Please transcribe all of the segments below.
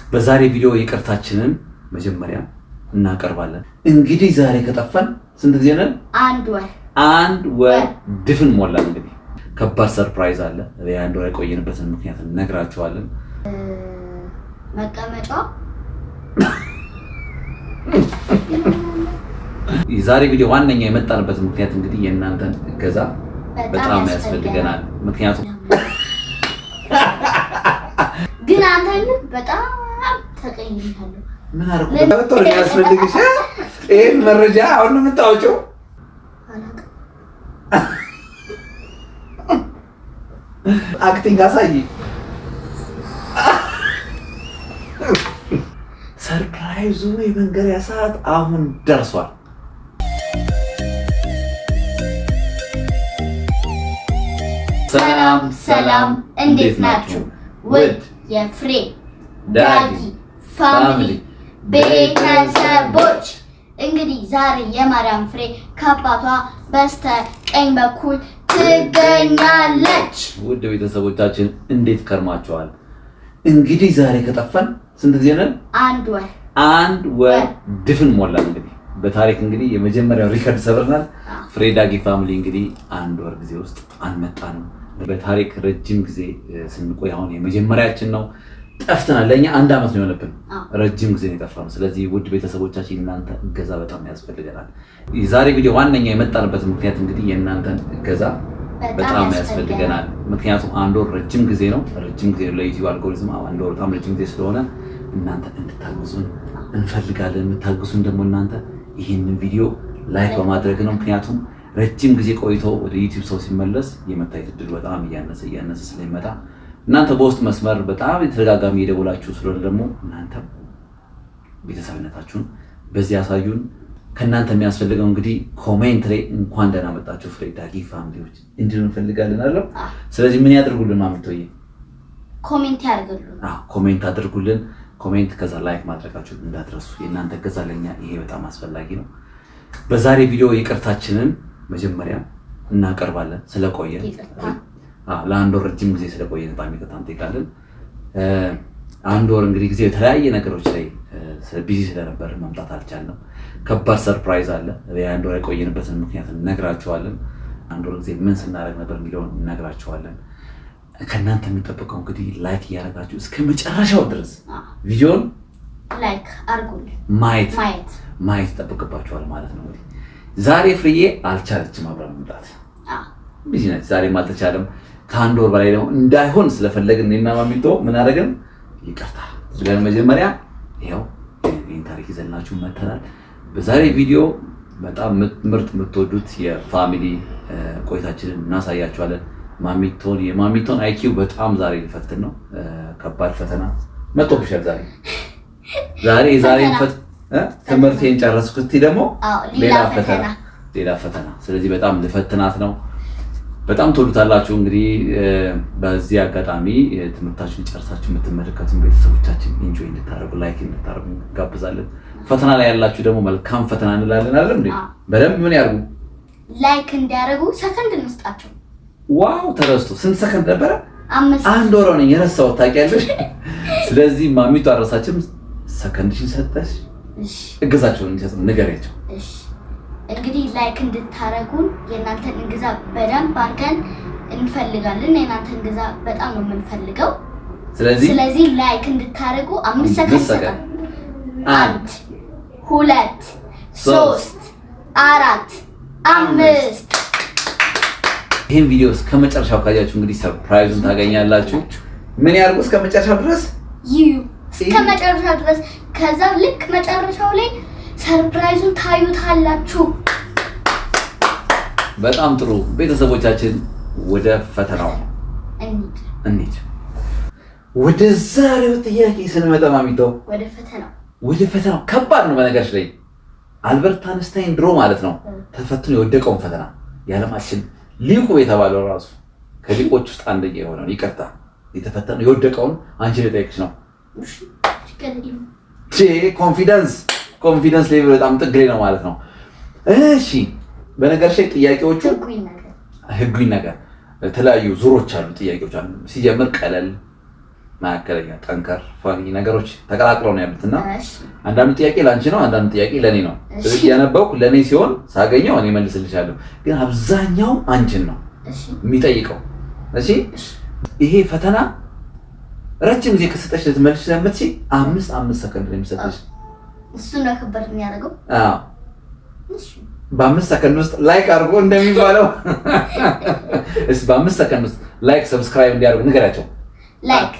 በዛሬ ቪዲዮ ይቅርታችንን መጀመሪያ እናቀርባለን። እንግዲህ ዛሬ ከጠፋን ስንት ጊዜ ነን? አንድ ወር ድፍን ሞላን። እንግዲህ ከባድ ሰርፕራይዝ አለ። የአንድ ወር የቆየንበትን ምክንያት እነግራችኋለን። መቀመጫ የዛሬ ቪዲዮ ዋነኛ የመጣንበት ምክንያት እንግዲህ የእናንተን እገዛ በጣም ያስፈልገናል። ምክንያቱም ግን አንተን በጣም ተቀይሜሃለሁ። ምን አደረኩ? በጣም ያስፈልግሽ ይሄን መረጃ አሁን ነው የምታወጪው? አክቲንግ አሳይ። ሰርፕራይዙ የመንገሪያ ሰዓት አሁን ደርሷል። ሰላም እንዴት ናችሁ? ውድ የፍሬ ዳጊ ፋሚሊ ቤተሰቦች፣ እንግዲህ ዛሬ የማርያም ፍሬ ከአባቷ በስተ ቀኝ በኩል ትገኛለች። ውድ ቤተሰቦቻችን እንዴት ከርማችኋል? እንግዲህ ዛሬ ከጠፋን ስንት ጊዜ ነን? አንድ ወር ድፍን ሞላን። እንግዲህ በታሪክ እንግዲህ የመጀመሪያው ሪከርድ ሰብረናል። ፍሬ ዳጊ ፋሚሊ እንግዲህ አንድ ወር ጊዜ ውስጥ አንመጣንም። በታሪክ ረጅም ጊዜ ስንቆይ አሁን የመጀመሪያችን ነው። ጠፍተናል። ለኛ አንድ አመት ነው የሆነብን። ረጅም ጊዜ ነው የጠፋነው። ስለዚህ ውድ ቤተሰቦቻችን እናንተ እገዛ በጣም ያስፈልገናል። የዛሬ ቪዲዮ ዋነኛ የመጣንበት ምክንያት እንግዲህ የእናንተን እገዛ በጣም ያስፈልገናል። ምክንያቱም አንድ ወር ረጅም ጊዜ ነው። ረጅም ጊዜ ለዩቲዩብ አልጎሪዝም አንድ ወር በጣም ረጅም ጊዜ ስለሆነ እናንተ እንድታግዙን እንፈልጋለን። የምታግዙን ደግሞ እናንተ ይህንን ቪዲዮ ላይክ በማድረግ ነው። ምክንያቱም ረጅም ጊዜ ቆይቶ ወደ ዩቲዩብ ሰው ሲመለስ የመታየት እድል በጣም እያነሰ ስለሚመጣ እናንተ በውስጥ መስመር በጣም የተደጋጋሚ የደወላችሁ ስለሆነ ደግሞ እናንተ ቤተሰብነታችሁን በዚህ ያሳዩን። ከእናንተ የሚያስፈልገው እንግዲህ ኮሜንት ላይ እንኳን ደህና መጣችሁ ፍሬ ዳጊ ፋሚሊዎች እንድን እንፈልጋለን አይደል? ስለዚህ ምን ያደርጉልን? ማምቶዬ ኮሜንት ያደርጉልን። ኮሜንት አድርጉልን። ኮሜንት ከዛ ላይክ ማድረጋችሁን እንዳትረሱ። የእናንተ እገዛ ለኛ ይሄ በጣም አስፈላጊ ነው። በዛሬ ቪዲዮ ይቅርታችንን መጀመሪያ እናቀርባለን። ስለቆየን ለአንድ ወር ረጅም ጊዜ ስለቆየን በጣም ይቅርታ እንጠይቃለን። አንድ ወር እንግዲህ ጊዜ የተለያየ ነገሮች ላይ ቢዚ ስለነበር መምጣት አልቻልንም። ከባድ ሰርፕራይዝ አለ። የአንድ ወር የቆየንበትን ምክንያት እነግራችኋለን። አንድ ወር ጊዜ ምን ስናደርግ ነበር የሚለውን እነግራችኋለን። ከእናንተ የሚጠበቀው እንግዲህ ላይክ እያደረጋችሁ እስከ መጨረሻው ድረስ ቪዲዮን ላይክ አድርጉልን። ማየት ይጠበቅባችኋል ማለት ነው። እንግዲህ ዛሬ ፍሬዬ አልቻለችም አብራ መምጣት ቢዚ ነች። ዛሬም አልተቻለም። ከአንድ ወር በላይ ደግሞ እንዳይሆን ስለፈለግን እኔና ማሚቶ ምን አደረግን? ይቅርታ ብለን መጀመሪያ ይኸው ይህን ታሪክ ይዘናችሁ መተናል። በዛሬ ቪዲዮ በጣም ምርጥ የምትወዱት የፋሚሊ ቆይታችንን እናሳያችኋለን። የማሚቶን አይኪው በጣም ዛሬ ሊፈትን ነው። ከባድ ፈተና መጥቶብሻል ዛሬ ትምህርቴን ጨረስኩት ደግሞ ሌላ ፈተና። ስለዚህ በጣም ልፈትናት ነው። በጣም ትወዱታላችሁ። እንግዲህ በዚህ አጋጣሚ ትምህርታችሁን ጨርሳችሁ የምትመለከቱ ቤተሰቦቻችን ኢንጆይ እንድታደርጉ ላይክ እንድታደርጉ እንጋብዛለን። ፈተና ላይ ያላችሁ ደግሞ መልካም ፈተና እንላለን አይደል እንዴ? በደንብ ምን ያርጉ? ላይክ እንዲያደርጉ ሰከንድ እንስጣቸው። ዋው ተረስቶ ስንት ሰከንድ ነበረ? 5 አንድ ወር ነው የረሳሁት ታውቂያለሽ። ስለዚህ ማሚቱ አረሳችም። ሰከንድሽን ሰጠሽ። እገዛቸውን እንዲሰጡ ንገሪያቸው። እንግዲህ ላይክ እንድታረጉን የእናንተን እንግዛ በደንብ አድርገን እንፈልጋለን። የእናንተን እንግዛ በጣም ነው የምንፈልገው። ስለዚህ ላይክ እንድታረጉ 5 ሰከንድ ሰጠን። 1 2 3 4 5 ይህን ቪዲዮ እስከ መጨረሻው ካያችሁ እንግዲህ ሰርፕራይዙን ታገኛላችሁ። ምን ያርጉ? እስከ መጨረሻው ድረስ እስከ መጨረሻው ድረስ። ከዛ ልክ መጨረሻው ላይ ሰርፕራይዙን ታዩታላችሁ። በጣም ጥሩ ቤተሰቦቻችን፣ ወደ ፈተናው እንሂድ። ወደ ዛሬው ጥያቄ ስንመጣ ማሚቶ ወደ ፈተናው ከባድ ነው። በነገርሽ ላይ አልበርት አንስታይን ድሮ ማለት ነው ተፈትኖ የወደቀውን ፈተና የዓለማችን ሊቁ የተባለው ራሱ ከሊቆች ውስጥ አንደኛ የሆነውን ይቅርታ የተፈተነው የወደቀውን አንቺ ልጠይቅሽ ነው። ኮንፊደንስ ሌቭል በጣም ጥግ ላይ ነው ማለት ነው። እሺ በነገርሽ ላይ ጥያቄዎቹ ህጉኝ ነገር የተለያዩ ዙሮች አሉ። ጥያቄዎች አሉ። ሲጀምር ቀለል ማከለኛ ጠንከር ፋኒ ነገሮች ተቀላቅለው ነው ያሉትና አንዳንዱ ጥያቄ ላንቺ ነው፣ አንዳንዱ ጥያቄ ለኔ ነው። ስለዚህ ያነበብኩ ለኔ ሲሆን ሳገኘው እኔ መልስልሻለሁ። ግን አብዛኛው አንቺን ነው የሚጠይቀው። እሺ ይሄ ፈተና ረጅም ጊዜ ከሰጠሽ ልትመልሽ ስለምትችይ 5 ሰከንድ ነው የሚሰጥሽ። እሱ ነው ከበድ የሚያደርገው። አዎ በ5 ሰከንድ ውስጥ ላይክ አድርጎ እንደሚባለው እስ በ5 ሰከንድ ውስጥ ላይክ ሰብስክራይብ እንዲያደርጉ ንገራቸው። ላይክ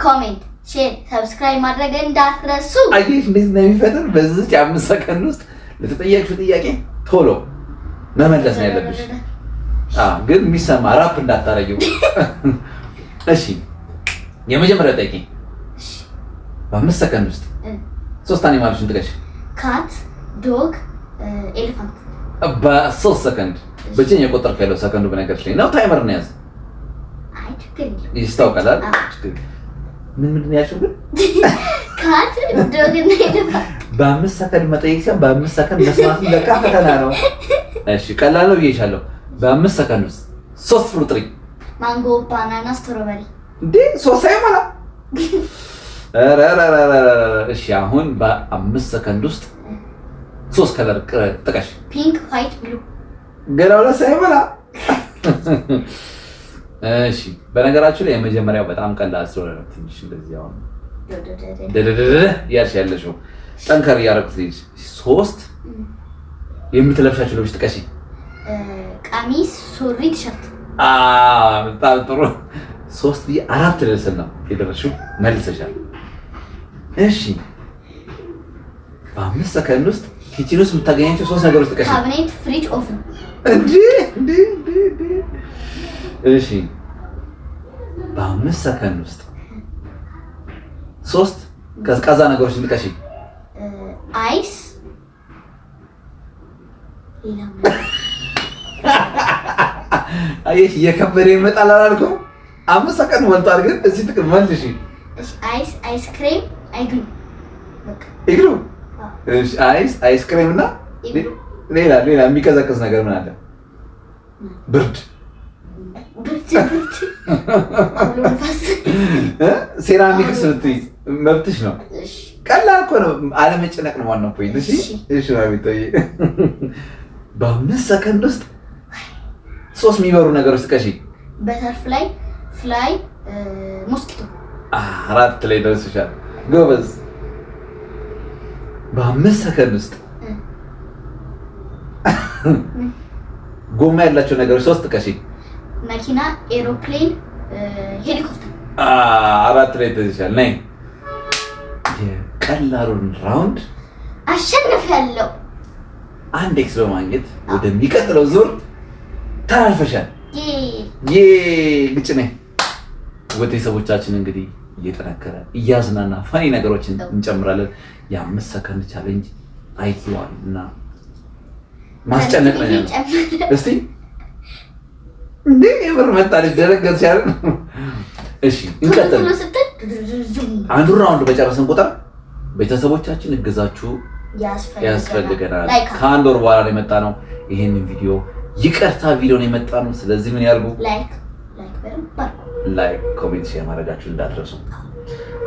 ኮሜንት ሼር ሰብስክራይብ ማድረግ እንዳትረሱ። አየሽ እንዴት ነው የሚፈጥር። በዚህ 5 ሰከንድ ውስጥ ለተጠየቅሽው ጥያቄ ቶሎ መመለስ ነው ያለብሽ። ግን የሚሰማ ራፕ እንዳታረጊው። እሺ የመጀመሪያው ጥያቄ በ5 ሰከንድ ውስጥ 3 አኒማሎችን ጥቀሽ። ካት፣ ዶግ፣ ኤሌፋንት። በ3 ሰከንድ በጭኝ የቆጠርክ ያለው ሰከንዱ በነገርሽ ላይ ነው። ታይመር ነው ያዝ። አይ ችግር የለም ይስታውቃል። ምንድን ያልሽው ግን? ካት፣ ዶግ እና ኤሌፋንት። በ5 ሰከንድ መጠየቅ ሲሆን በ5 ሰከንድ መስማት ለካ ፈተና ነው። እሺ ቀላል ነው ብዬሻለሁ። በ5 ሰከንድ ውስጥ 3 ፍሩት ጥሪ። ማንጎ፣ ባናና፣ ስትሮበሪ። እንዴ 3 ሳይሞላ እሺ አሁን በ5 ሰከንድ ውስጥ 3 ከለር ጥቀሽ። ፒንክ፣ ዋይት፣ ብሉ። ገና 2 ሳይሞላ። እሺ በነገራችሁ ላይ የመጀመሪያው በጣም ቀላል ስለሆነ ነው ትንሽ እንደዚህ አሁን ያልሽ ያለሽው ጠንከር እያደረኩት ልጅ 3 የምትለብሻቸው ልብስ ጥቀሽ። ቀሚስ፣ ሱሪ፣ ቲሸርት። በጣም ጥሩ 3 ብዬ 4 ልብስን ነው የደረስሽው መልሰሻል። እሺ በ5 ሰከንድ ውስጥ ኪችን ውስጥ የምታገኛቸው 3 ነገሮች ጥቀሽ። ካቢኔት፣ ፍሪጅ፣ ኦቭን። እንዴ እሺ በ5 ሰከንድ ውስጥ 3 ቀዝቃዛ ነገሮችን ጥቀሽ። አይስ፣ አየሽ እየከበደ ይመጣል አላልኩም? 5 ሰከንድ ሞልቷል። ግን እዚህ ጥቅም መልሽ። አይስ፣ አይስክሬም፣ አይግሉ። ይግሉ። እሺ አይስ፣ አይስክሬም እና ሌላ የሚቀዘቅዝ ነገር ምን አለ? ብርድ። ሴራሚክስ ብትይ መብትሽ ነው። ቀላል እኮ ነው። አለመጨነቅ ነው ዋናው ፖይንት። እሺ ማሚቶይ በ5 ሰከንድ ውስጥ 3 የሚበሩ ነገሮች ጥቀሽ። በተርፍላይ፣ ፍላይ፣ ሞስኪቶ። 4 ላይ ደርሰሻል። ጎበዝ። በ5 ሰከንድ ውስጥ ጎማ ያላቸው ነገሮች 3 ጥቀሽ። መኪና፣ ኤሮፕሌን፣ ሄሊኮፕተር። 4 ላይ ደርሰሻል። ነይ የቀላሉን ራውንድ አሸንፊያለሁ። 1 ኤክስ በማግኘት ወደሚቀጥለው ዙር ተላልፈሻል። ግጭ ነኝ። ቤተሰቦቻችን እንግዲህ እየጠነከረ እያዝናና ፋኒ ነገሮችን እንጨምራለን። የ5 ሰከንድ ቻሌንጅ አይኪዋል እና ማስጨነቅ ነው ያለው። እስቲ እንዴ የምር መጣልሽ ደረገት ያለ። እሺ እንቀጥል። አንዱ ራውንድ በጨረስን ቁጥር ቤተሰቦቻችን እገዛችሁ ያስፈልገናል። ከ1 ወር በኋላ ነው የመጣ ነው። ይሄንን ቪዲዮ ይቅርታ ቪዲዮ ነው የመጣ ነው። ስለዚህ ምን ያርጉ? ላይክ ኮሜንት ሼር ማድረጋችሁ እንዳትረሱ።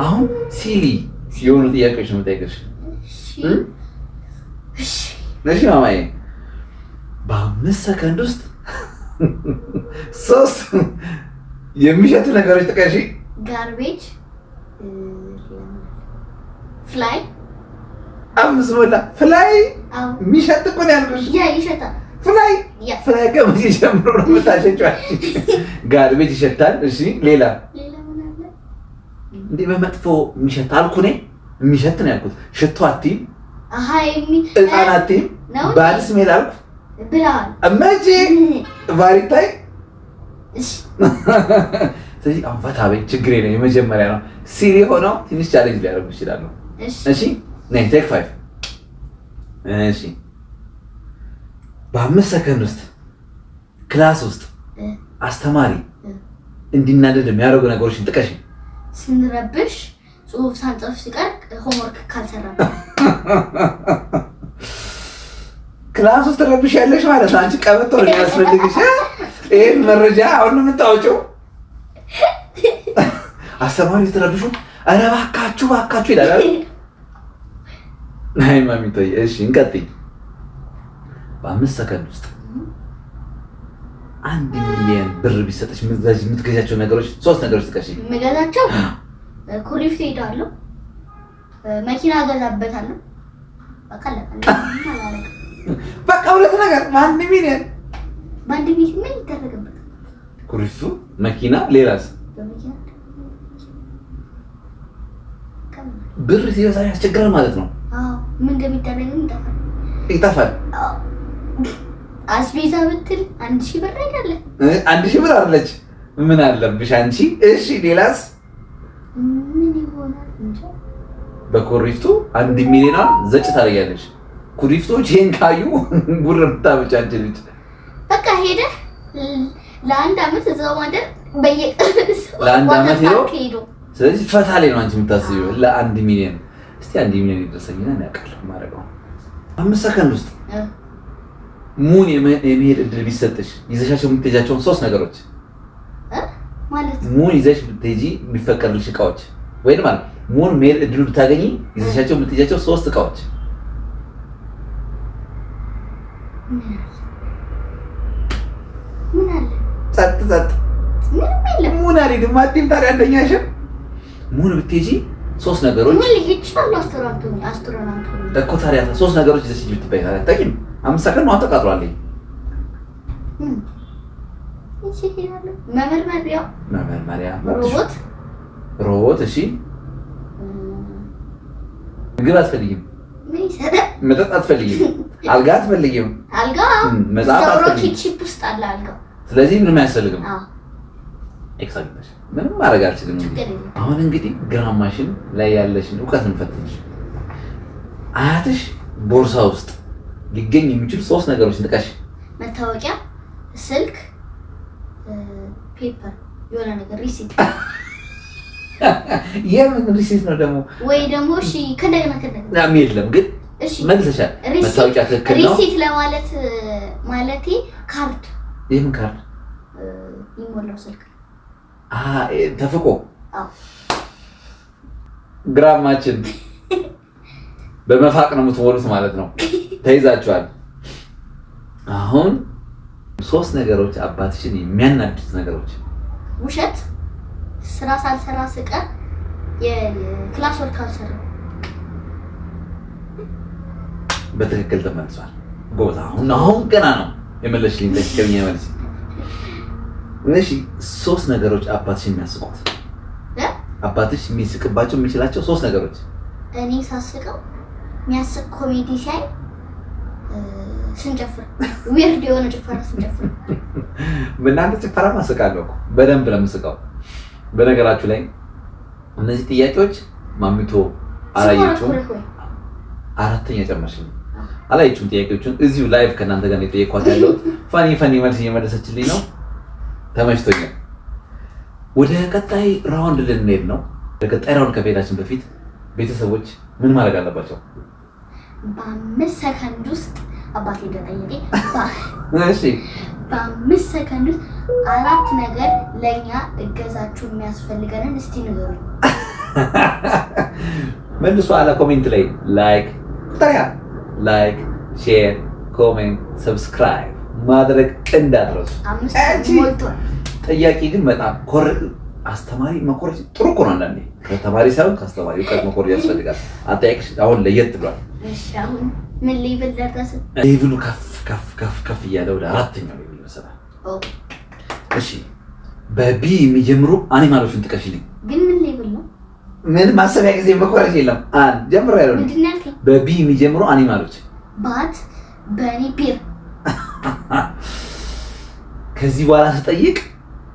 አሁን ሲሊ የሆኑ ጥያቄዎች ነው የምጠይቅሽ። እሺ ማማዬ በ5 ሰከንድ ውስጥ 3 የሚሸቱ ነገሮች ጥቀሽ። ጋርቤጅ፣ ፍላይ። 5 ሞላ። ፍላይ የሚሸት እኮ ነው ያልኩሽ። ይሸታል። ፍላይ ከመቼ ጀምሮ ነው የምታሸጪው? ጋርቤጅ ይሸታል። እሺ ሌላ እንዴ በመጥፎ የሚሸት አልኩ እኔ። የሚሸት ነው ያልኩት። ሽቶ አትይም፣ እጣን አትይም፣ ባድ ስሜል አልኩ ብለዋል። መቼ ቫሪታይ። ስለዚህ አሁን ፈታ በይ፣ ችግር የለም። የመጀመሪያ ነው። ሲሪ ሆነው ትንሽ ቻሌንጅ ሊያደርጉ ይችላሉ። እሺ ነይ ቴክ 5። እሺ በ5 ሰከንድ ውስጥ ክላስ ውስጥ አስተማሪ እንዲናደድ የሚያደርጉ ነገሮችን ጥቀሽ። ስንረብሽ፣ ጽሁፍ ሳንጽፍ ሲቀር፣ ሆምወርክ ካልሰራ። ክላስ ውስጥ ረብሽ ያለሽ ማለት ነው። አንቺ ቀበቶ ነው የሚያስፈልግሽ። ይሄን መረጃ አሁን የምታወጪው አስተማሪ ተረብሹ ኧረ እባካችሁ ይላል አይደል? አይ ማሚቶዬ እሺ እንቀጥይ። በ5 ሰከንድ ውስጥ 1 ሚሊዮን ብር ቢሰጥሽ የምትገዛቸው ነገሮች 3 ነገሮች ጥቀሽ። የምገዛቸው ኩሪፍቱ ሄዳለሁ፣ መኪና እገዛበታለሁ። በቃ 2 ነገር 1 ሚሊዮን። በ1 ሚሊዮን ምን ይደረግበታል? ኩሪፍቱ፣ መኪና፣ ሌላስ? ብር ሲበዛ ያስቸግራል ማለት ነው። አዎ ምን እንደሚደረግም ይጠፋል። አስቤዛ ብትል 1000 ብር አይደለም? 1000 ብር አይደለች። ምን አለብሽ አንቺ? እሺ ሌላስ? ምን ይሆናል እንጂ በኩሪፍቱ 1 ሚሊዮን ዘጭ ታደርጊያለሽ። ኩሪፍቶች ይሄን ካዩ ጉር ብታበጫ አንቺ ልጅ በቃ ሄደ ለአንድ አመት እዛው ማደር ለአንድ አመት ሄዶ ስለዚህ ፈታ ላይ ነው አንቺ የምታስቢው። ለ1 ሚሊዮን እስቲ 1 ሚሊዮን ይደርሰኝና እናውቃለን ማረጋው 5 ሰከንድ ውስጥ ሙን የመሄድ እድል ቢሰጥሽ ይዘሻቸው የምትሄጃቸውን 3 ነገሮች ማለት ሙን ይዘሽ ብትሄጂ የሚፈቀድልሽ እቃዎች ወይ ማለት ሙን መሄድ እድሉ ብታገኚ ይዘሻቸው የምትሄጃቸው 3 እቃዎች ምን አለ? ጸጥ ምንም የለም። ሙን አልሄድም አትይም። ታዲያ አንደኛሽ ሙን ብትሄጂ 3 ነገሮች ምን ይችላል? አስትሮናውት እኮ ታዲያ 3 ነገሮች ይዘሽ ብትበይ ታዲያ አታውቂም? 5 ሰከንድ ነው ተቃጥሏል። እሺ ይላል መመርመሪያ ሮቦት እሺ ምግብ አትፈልጊም? ምን ይሰራል? መጠጥ አትፈልጊም? አልጋ አትፈልጊም? አልጋ መጽሐፍ አትፈልጊም? ቺፕ ውስጥ አለ አልጋ። ስለዚህ ምንም አያስፈልግም። አዎ ኤክሳክትሊ ምንም ማድረግ አልችልም። አሁን እንግዲህ ግራማሽን ላይ ያለሽን ዕውቀት እንፈትሽ። አያትሽ ቦርሳ ውስጥ ሊገኝ የሚችሉ 3 ነገሮች ጥቀሽ። መታወቂያ፣ ስልክ፣ ፔፐር የሆነ ነገር ሪሲት። የምን ሪሲት ነው ደግሞ? ወይ ደግሞ እሺ ከደገና የለም ግን እሺ መልሰሻል። መታወቂያ ትክክል ነው። ሪሲት ለማለት ማለቴ ካርድ። የምን ካርድ? ይሞላው ስልክ ተፍቆ ግራማችን በመፋቅ ነው የምትሞሉት ማለት ነው። ተይዛችኋል። አሁን 3 ነገሮች አባትሽን የሚያናድዱት ነገሮች። ውሸት፣ ስራ ሳልሰራ ስቀር፣ የክላስ ወርክ አልሰራም። በትክክል ተመልሷል። ጎበዝ። አሁን ገና ነው የመለስሽልኝ። ትክክለኛ መልስ። እሺ 3 ነገሮች አባትሽ የሚያስቁት። አባትሽ የሚስቅባቸው የሚችላቸው 3 ነገሮች። እኔ ሳስቀው የሚያስቅ ኮሜዲ ሲያይ ስንጨፍር ዊርድ የሆነ ጭፈራ ስንጨፍር። በእናንተ ጭፈራ ማስቃለሁ እኮ በደንብ ለምስቀው። በነገራችሁ ላይ እነዚህ ጥያቄዎች ማሚቶ አላየችውም። 4ኛ ጨመርሽልኝ። አላየችውም ጥያቄዎቹን። እዚሁ ላይቭ ከእናንተ ጋር የጠየኳት ያለሁት ፈኒ መልስ እየመለሰችልኝ ነው። ተመችቶኛል። ወደ ቀጣይ ራውንድ ልንሄድ ነው። ወደ ቀጣይ ራውንድ ከመሄዳችን በፊት ቤተሰቦች ምን ማድረግ አለባቸው? በ5 ሰከንድ ውስጥ አባቴ እንደጠየቀኝ እሺ በ5 ሰከንድ ውስጥ 4 ነገር ለኛ እገዛችሁ የሚያስፈልገንን እስቲ ንገሩኝ። መልሱ አለ ኮሜንት ላይ ላይክ ሼር ኮሜንት ሰብስክራይብ ማድረግ እንዳትረሱ። 5 ሞልቷል። ጥያቄ ግን በጣም አስተማሪ መኮረጅ ጥሩ እኮ ነው። አንዳንዴ ከተማሪ ሳይሆን ከአስተማሪ እውቀት መኮረጅ ያስፈልጋል። አጠያየቅሽ አሁን ለየት ብሏል። እሺ አሁን ምን ሌቭል ደረሰ? ሌቭሉ ከፍ እያለ ወደ 4ኛው ሌቭል መሰለህ። እሺ በቢ የሚጀምሩ አኒማሎችን ጥቀሽልኝ። ግን ምን ሌቭል ነው? ምን ማሰቢያ ጊዜ መኮረጅ የለም። ጀምር ያለው ምንድን ነው ያልከኝ? በቢ የሚጀምሩ አኒማሎች ባት፣ በኒ፣ ቢር። ከዚህ በኋላ ስጠይቅ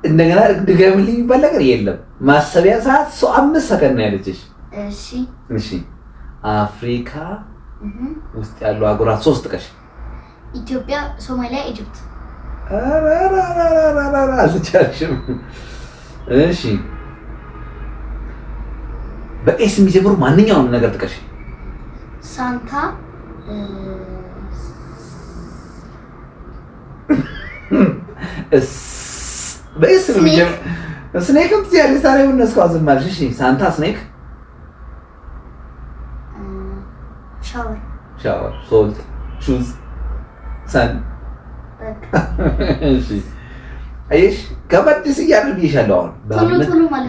እንደገና ድገምልኝ የሚባል ነገር የለም። ማሰቢያ ሰዓት 5 ሰከንድ ነው ያለችሽ። እሺ አፍሪካ ውስጥ ያሉ አህጉራት 3 ጥቀሽ። ኢትዮጵያ፣ ሶማሊያ፣ ኢጅፕት። አልቻልሽም። እሺ በኤስ የሚጀምሩ ማንኛውንም ነገር ጥቀሽ። ሳንታ፣ በኤስ የሚጀምሩ ስኔክም ትያለሽ ታዲያ ምን እስካሁን ዝም አልሽ? እሺ ሳንታ ስኔክ ሻወር ሶልት ሹዝ ሰን እሺ አይሽ ከበድስ እያደረግሽሻለሁ። አሁን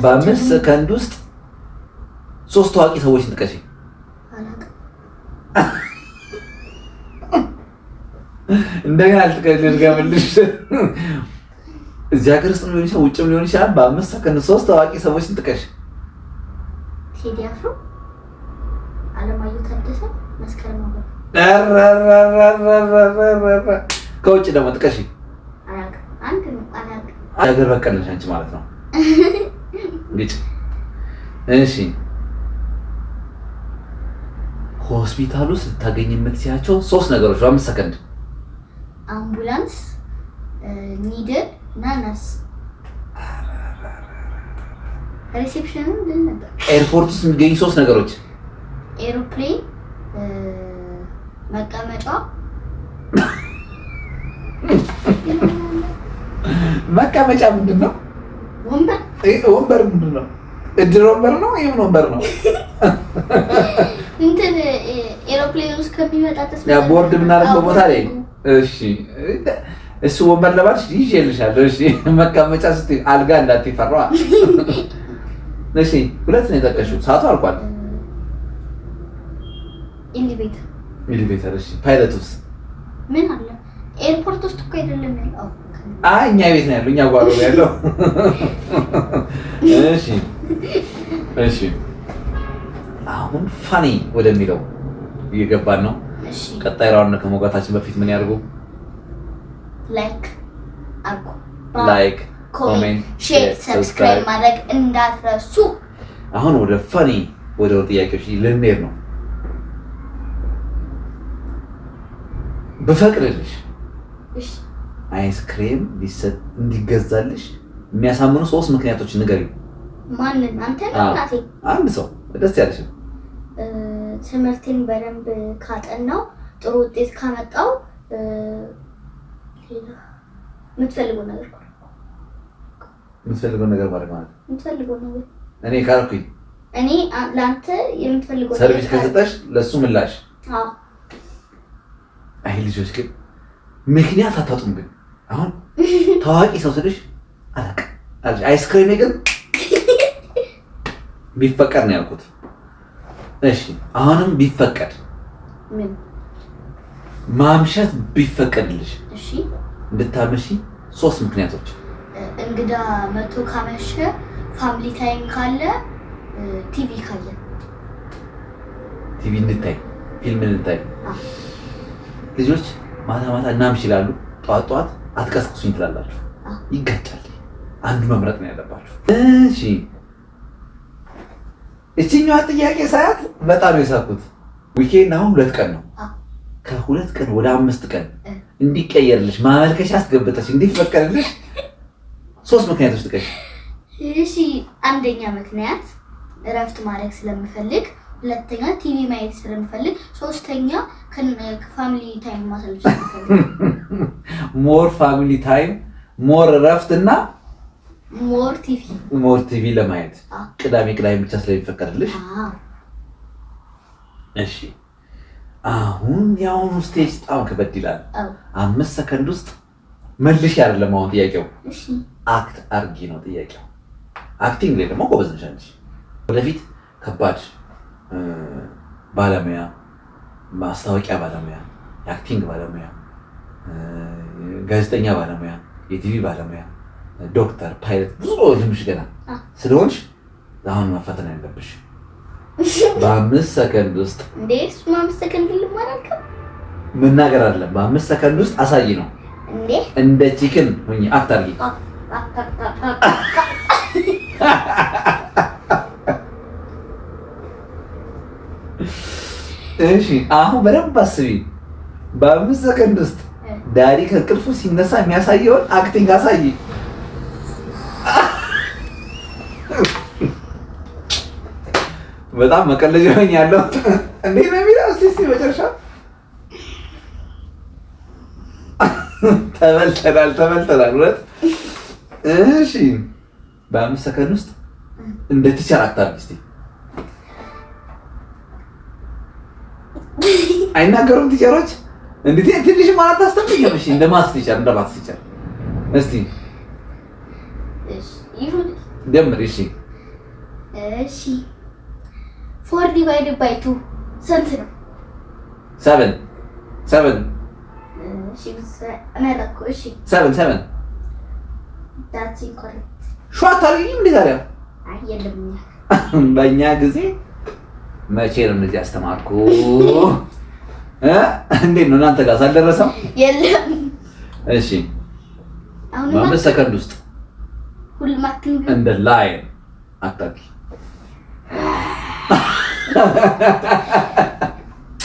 በ5 ሰከንድ ውስጥ 3 ታዋቂ ሰዎችን ጥቀሽ። እንደገና ልትገምልሽ እዚህ ሀገር ውስጥ ሊሆን ይችላል ውጭም ሊሆን ይችላል። በ5 ሰከንድ 3 ታዋቂ ሰዎችን ጥቀሽ። ቴዲ አፍሮ፣ አለማየሁ ታደሰ፣ መስከረም አበበ። ከውጭ ደግሞ ጥቀሽ። አንድ ነው ሀገር በቀል ነሽ አንቺ ማለት ነው። ግጭ እሺ ሆስፒታል ውስጥ ልታገኝ የምትችያቸው 3 ነገሮች በ5 ሰከንድ። አምቡላንስ፣ ኒድል እና ነርስ። ሪሴፕሽን ምን ነበር? ኤርፖርት ውስጥ የሚገኙ 3 ነገሮች። ኤሮፕሌን፣ መቀመጫ መቀመጫ ምንድን ነው? ወንበር። ወንበር ምንድን ነው? እድር ወንበር ነው? ይሄ ምን ወንበር ነው? እንትን ኤሮፕሌን ውስጥ ከሚመጣ ተስፋ ያ ቦርድ ምናረገው ቦታ ላይ። እሺ እሱ ወንበር ለባልሽ ይዤልሻለሁ። እሺ መቀመጫ ስትይ አልጋ እንዳትፈራ። እሺ 2 ነው የጠቀሽው። ሰዓቱ አልቋል። ኤሌቬተር። እሺ ፓይለቱስ ምን አለ? ኤርፖርት ውስጥ እኮ አይደለም ያለው። አይ እኛ ቤት ነው ያለው፣ እኛ ጓሮ ነው ያለው። እሺ እሺ አሁን ፋኒ ወደሚለው እየገባን ነው። እሺ ቀጣይ ራውንድ ከመውጋታችን በፊት ምን ያርጉ? ላይክ፣ ኮሜንት፣ ሼር፣ ሰብስክራይብ ማድረግ እንዳትረሱ። አሁን ወደ ፋኒ ወደ ጥያቄዎች ልንሄድ ነው። በፈቅድልሽ እሺ አይስክሬም ሊሰጥ እንዲገዛልሽ የሚያሳምኑ 3 ምክንያቶች ንገሪ። ማንን? አንተ ነው እናቴ? አንድ ሰው ደስ ያለሽ። ትምህርቴን በደንብ ካጠናው፣ ጥሩ ውጤት ካመጣው፣ የምትፈልገው ነገር ማለት የምትፈልገው ነገር እኔ ካልኩኝ እኔ ለአንተ የምትፈልገው ሰርቪስ ከሰጠሽ ለሱ ምላሽ። አዎ አይ ልጆች ግን ምክንያት አታጡም። ግን አሁን ታዋቂ ሰው ስልሽ አላውቅም አለሽ። አይስክሬም ግን ቢፈቀድ ነው ያልኩት። እሺ አሁንም ቢፈቀድ ምን ማምሸት ቢፈቀድልሽ እሺ እንድታመሺ 3 ምክንያቶች። እንግዳ መቶ ካመሸ፣ ፋሚሊ ታይም ካለ፣ ቲቪ ካየ። ቲቪ እንድታይ፣ ፊልም እንድታይ። ልጆች ማታ ማታ እናምሽ ይላሉ፣ ጠዋት ጠዋት አትቀስቅሱኝ ትላላችሁ። ይጋጫል። አንዱ መምረጥ ነው ያለባችሁ። እሺ እቺኛዋ ጥያቄ ሳያት በጣም የሳኩት ዊኬንድ አሁን 2 ቀን ነው። ከ2 ቀን ወደ 5 ቀን እንዲቀየርልሽ ማመልከቻ አስገብተሽ እንዲፈቀድልሽ 3 ምክንያቶች ጥቀሽ። እሺ አንደኛ ምክንያት እረፍት ማድረግ ስለምፈልግ፣ ሁለተኛ ቲቪ ማየት ስለምፈልግ፣ ሶስተኛ ከፋሚሊ ታይም ማሳለፍ ስለምፈልግ። ሞር ፋሚሊ ታይም፣ ሞር እረፍት እና ሞር ቲቪ ለማየት ቅዳሜ ብቻ ስለሚፈቀድልሽ። እሺ አሁን የአሁኑ ስቴጅ በጣም ከበድ ይላል። 5 ሰከንድ ውስጥ መልሽ አይደለም አሁን ጥያቄው። እሺ አክት አርጊ ነው ጥያቄው። አክቲንግ ላይ ደግሞ ጎበዝ ነሽ አንቺ። ወደፊት ከባድ ባለሙያ፣ ማስታወቂያ ባለሙያ፣ የአክቲንግ ባለሙያ፣ ጋዜጠኛ ባለሙያ፣ የቲቪ ባለሙያ፣ ዶክተር፣ ፓይለት ብዙ ልምሽ ገና ስለሆንሽ አሁን መፈተን ያለብሽ በ5 ሰከንድ ውስጥ። እንዴ እሱ 5 ሰከንድ ልማራልከ መናገር አይደለም፣ በ5 ሰከንድ ውስጥ አሳይ ነው። እንዴ እንደ ቺክን ሆኜ አክት አድርጊ። እሺ አሁን በደንብ አስቢ። በ5 ሰከንድ ውስጥ ዳዲ ከእንቅልፉ ሲነሳ የሚያሳየውን አክቲንግ አሳይ። በጣም መቀለጃ ሆኛለሁ። እንዴት ነው የሚለው? እስቲ መጨረሻ ተበልተናል። እውነት። እሺ በ5 ሰከንድ ውስጥ እንደ ቲቸር አክት አድርጊ እስቲ። አይናገሩም ቲቸሮች እንዴት ትንሽ ማለት አስተምሪኝ እሺ እንደ ማትስ ቲቸር እስቲ ይሁን ደምር እሺ 4 divided by 2 ስንት ነው? 7 እሺ 7 that's incorrect ሾት አድርጊኝ እንዴ ታዲያ አይደለም በእኛ ጊዜ መቼ ነው እንደዚህ አስተማርኩ እንዴት ነው እናንተ ጋር ሳልደረሰም የለም እሺ በ5 ሰከንድ ውስጥ ሁሉም አክቲንግ እንደ ላይን አታኪ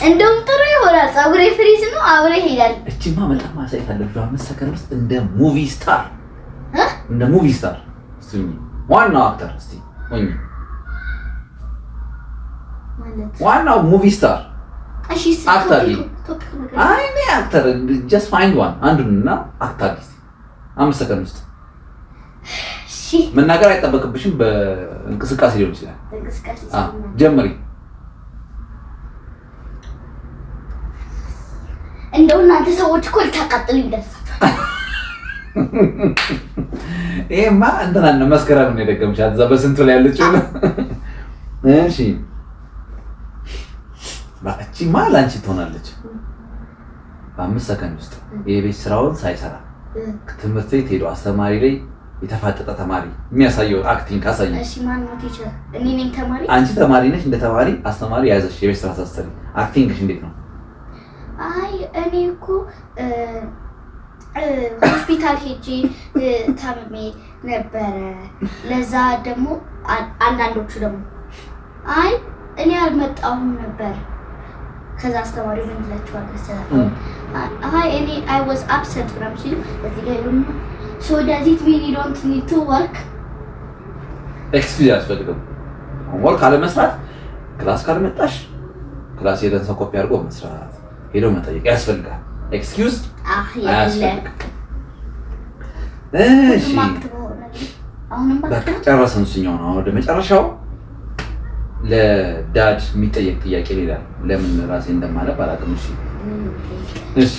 እንደውም ጥሩ ይሆናል ፀጉሬ ፍሪዝ ነው አብሬ ይሄዳል እቺማ በጣም ማሳየት አለብሽ በ5 ሰከንድ ውስጥ እንደ ሙቪ ስታር እስቲ ዋናው አክተር እስቲ ሆኝ ዋናው ሙቪ ስታር እሺ አክተር አክተር just find one አንዱንና አክተር እስቲ 5 ሰከንድ ውስጥ እሺ መናገር አይጠበቅብሽም በእንቅስቃሴ ሊሆን ይችላል ጀምሪ እንደው እናንተ ሰዎች እኮ ልታቃጥሉ ይደርሳችኋል ይሄማ እንትና ነው መስከረም ነው የደገምሻት እዛ በስንቱ ላይ ያለችው እሺ ባቺማ ላንቺ ትሆናለች በ5 ሰከንድ ውስጥ የቤት ስራውን ሳይሰራ ትምህርት ቤት ሄዶ አስተማሪ ላይ የተፋጠጠ ተማሪ የሚያሳየው አክቲንግ ካሳየ እሺ ማን ነው ቲቸር እኔ ነኝ ተማሪ አንቺ ተማሪ ነሽ እንደ ተማሪ አስተማሪ ያዘሽ የቤት ስራ ሳስተሪ አክቲንግሽ እንዴት ነው አይ እኔ እኮ ሆስፒታል ሄጄ ታምሜ ነበረ ለዛ ደግሞ አንዳንዶቹ ደግሞ አይ እኔ አልመጣሁም ነበር ከዛ አስተማሪ ምን ይላችኋል መሰለህ አይ እኔ I was absent from school እዚህ ጋር ይሁን so does it mean you don't need to work ኤክስኪውዝ ያስፈልገው ወርክ አለ መስራት ክላስ ካልመጣሽ ክላስ ሄደን ሰው ኮፒ አድርጎ መስራት ሄዶ መጠየቅ ያስፈልጋል ኤክስኪውዝ አያስፈልግም እሺ አሁንም በቃ ጨረስን እሱኛው ነው ወደ መጨረሻው ለዳድ የሚጠየቅ ጥያቄ ይላል ለምን ራሴ እንደማለብ አላውቅም እሺ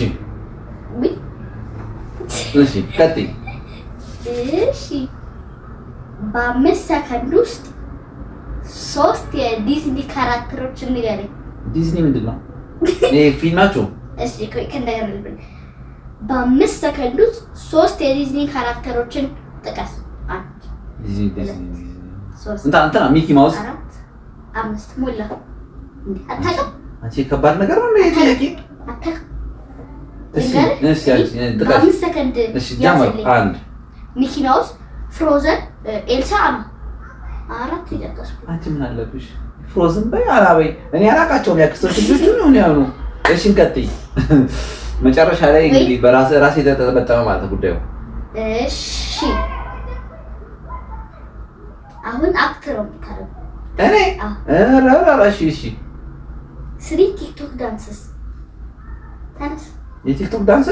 ቀጥይ እሺ በ5 ሰከንድ ውስጥ 3 የዲዝኒ ካራክተሮችን ንገረኝ ዲዝኒ ምንድነው ይሄ ፊልም ናቸው እሺ ከእንደገና በ5 ሰከንድ ውስጥ 3 የዲዝኒ ካራክተሮችን ጥቀስ ዲዝኒ እንትና ሚኪ ማውስ 5 ሞላ አታውቅም አንቺ ከባድ ነገር ነው ይሄ ጥያቄ እሺ ጥቀስ በ5 ሰከንድ እሺ ጀምር አንድ ሚኪ ማውስ ፍሮዘን ኤልሳ 4 ይደርሳል አንቺ ምን አለብሽ ፍሮዝን በይ አላበይ እኔ አላቃቸውም ያክስቶች ልጆች ነው ያሉ እሺ እንቀጥይ መጨረሻ ላይ እንግዲህ ራሴ ተጠበጠመ ማለት ጉዳዩ እሺ አሁን አክተር ነው ታረው እኔ እሺ 3 ቲክቶክ ዳንስስ ታንስ የቲክቶክ ዳንስ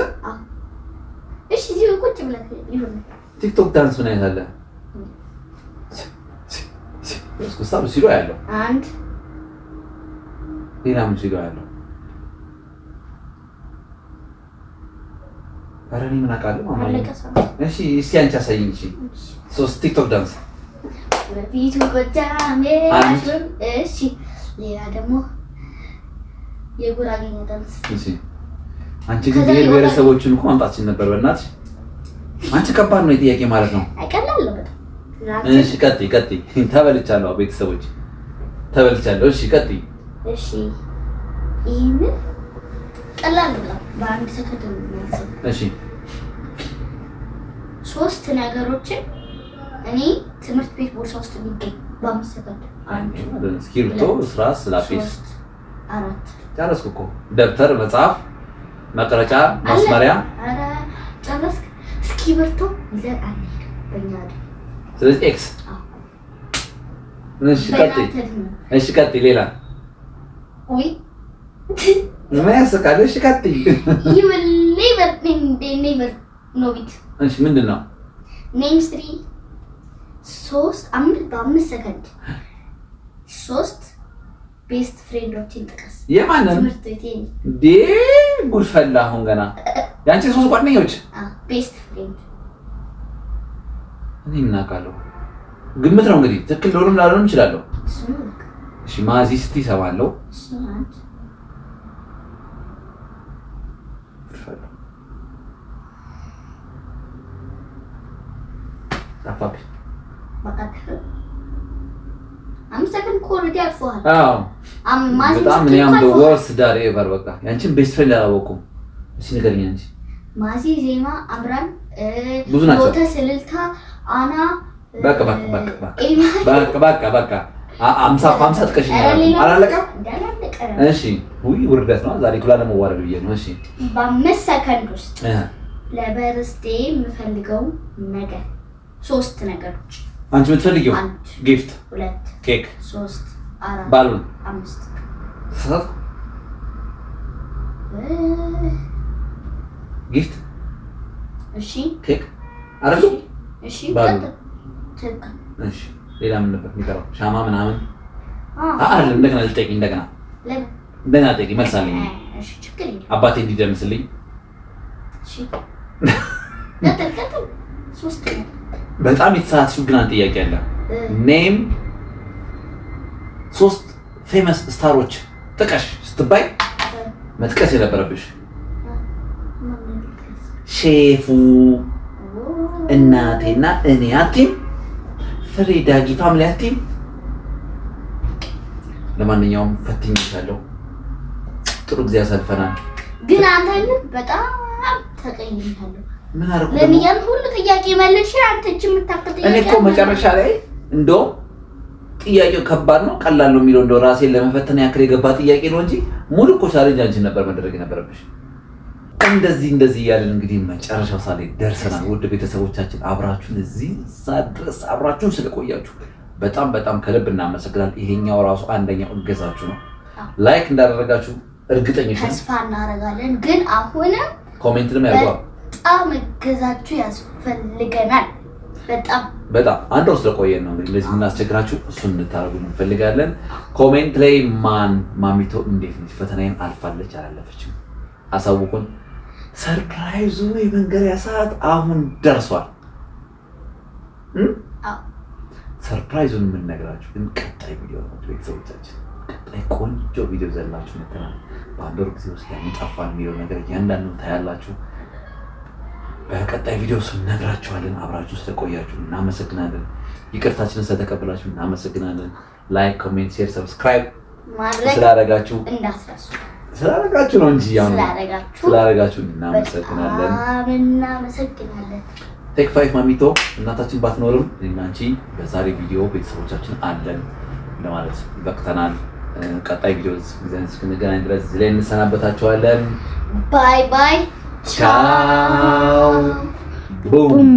እሺ እዚህ ቁጭ ብለህ ይሁን ቲክቶክ ዳንስ ምን አይነት አለ እስኩስታው ሲሎ ያለው አንድ ሌላ ምን ሲሎ ያለው አረኒ ምን አቃለው ማማ እሺ እስቲ አንቺ አሳይኝ እሺ 3 ቲክቶክ ዳንስ በፊቱ ጎጃሜ እሺ ሌላ ደግሞ የጉራጌኛ ዳንስ እሺ አንቺ ግን ብሔረሰቦችን እኮ ማምጣትችን ነበር በእናትሽ አንቺ ከባድ ነው ጥያቄ ማለት ነው አይቀላል በጣም እሺ ቀጥይ ተበልቻለሁ ቤተሰቦች ተበልቻለሁ እሺ ቀጥይ እሺ ይሄን ቀላል ነው በአንድ ሰከንድ ነው እሺ 3 ነገሮችን እኔ ትምህርት ቤት ቦርሳ ውስጥ የሚገኝ በ5 ሰከንድ አንቺ እስክሪብቶ እስራስ ላጲስ 4 ጨረስኩ እኮ ደብተር መጽሐፍ መቅረጫ ማስመሪያ አረ ጨረስክ እስክሪብቶ ይዘን አንሄድ በእኛ ስለዚህ ኤክስ እሺ ቀጥይ ሌላ ወይ ምን ያስቃል እሺ ቀጥይ you will never know it እሺ ምንድነው names 3 በ5 ሰከንድ 3 ቤስት ፍሬንዶችን ጥቀስ። የማንን ትምህርት ቤት እንዴ? ጉድ ፈላ። አሁን ገና ያንቺ 3 ጓደኞች? ቤስት ፍሬንድ እኔ እናውቃለሁ። ግምት ነው እንግዲህ ትክክል ሊሆንም ላልሆንም እችላለሁ። እሺ ማዚ እስቲ እሰማለሁ። አፋቢ በጣም እኔ አም ዘ ወርስት ዳር ኤቨር። በቃ ያንቺን ቤስት ፍሬንድ አላወኩም። እሺ ንገሪኝ አንቺ። ማዚ፣ ዜማ፣ አምራን፣ ብዙ ናቸው። ሞተ፣ ስልልታ፣ አና በቃ 50 ጥቀሽኛል። አላለቀም? እሺ ውይ ውርደት ነው ዛሬ ኩላ ለመዋረድ ብዬ ነው። እሺ በ5 ሰከንድ ውስጥ ለበርስቴ የምፈልገው ነገር 3 ነገሮች። አንቺ የምትፈልጊው ጊፍት፣ 2 ኬክ፣ 3 4 ባሉን 5 ጊፍት፣ እሺ ኬክ አይደል? እሺ ባሉን፣ እሺ ሌላ ምን ነበር የሚቀረው? ሻማ ምናምን አይደለም። እንደገና ልጠይቂኝ። እንደገና ልጠይቂኝ መልሳለኝ። እሺ ችግር የለም። አባቴ እንዲደምስልኝ። እሺ በጣም የተሳሳትሽው ግን አንድ ጥያቄ አለ። ኔም 3 ፌመስ ስታሮች ጥቀሽ ስትባይ መጥቀስ የነበረብሽ ሼፉ፣ እናቴና እኔ አቲም፣ ፍሬዳጊ ፋሚሊ አቲም። ለማንኛውም ፈትኜሻለሁ። ጥሩ ጊዜ ያሳልፈናል። ግን አንተ በጣም ተቀይመሃል። ምን አደረኩ? ለምን ያን ሁሉ ጥያቄ መልሽ? አንተ እቺ የምታከተ እኔ እኮ መጨረሻ ላይ እንደው ጥያቄው ከባድ ነው ቀላል ነው የሚለው እንደው ራሴን ለመፈተን ያክል የገባ ጥያቄ ነው እንጂ ሙሉ እኮ ቻሌንጅ አንቺ ነበር መደረግ የነበረብሽ። እንደዚህ እያልን እንግዲህ መጨረሻው ሳሌ ደርሰናል። ውድ ቤተሰቦቻችን አብራችሁን እዚህ ድረስ አብራችሁን ስለቆያችሁ በጣም ከልብ እናመሰግናለን። ይሄኛው ራሱ አንደኛው እገዛችሁ ነው። ላይክ እንዳደረጋችሁ እርግጠኞች ነን፣ ተስፋ እናደርጋለን። ግን አሁንም ኮሜንትንም ያርጓል። በጣም እገዛችሁ ያስፈልገናል። በጣም አንድ ወር ስለቆየን ነው እንግዲህ ለዚህ የምናስቸግራችሁ። እሱን እንድታደርጉ እንፈልጋለን። ኮሜንት ላይ ማሚቶ እንዴት ነች፣ ፈተናዬን አልፋለች አላለፈችም አሳውቁን። ሰርፕራይዙ የመንገሪያ ሰዓት አሁን ደርሷል። ሰርፕራይዙን የምንነግራችሁ ግን ቀጣይ ቪዲዮ ነው። ቤተሰቦቻችን ቀጣይ ቆንጆ ቪዲዮ ዘላችሁ መተናል። በአንድ ወር ጊዜ ውስጥ ያንጠፋን የሚለው ነገር እያንዳንዱ ታያላችሁ። በቀጣይ ቪዲዮ ስንነግራችኋለን። አብራችሁ ስለቆያችሁ እናመሰግናለን። ይቅርታችንን ስለተቀበላችሁ እናመሰግናለን። ላይክ፣ ኮሜንት፣ ሼር፣ ሰብስክራይብ ስላደረጋችሁ እንዳትረሱ። ስላደረጋችሁ ነው እንጂ ያው ስላደረጋችሁ እናመሰግናለን። ቴክ 5 ማሚቶ እናታችን ባትኖርም እኔና አንቺ በዛሬ ቪዲዮ ቤተሰቦቻችን አለን ለማለት በቅተናል። ቀጣይ ቪዲዮ እስክንገናኝ ድረስ እዚህ ላይ እንሰናበታችኋለን። ባይ ባይ፣ ቻው፣ ቡም።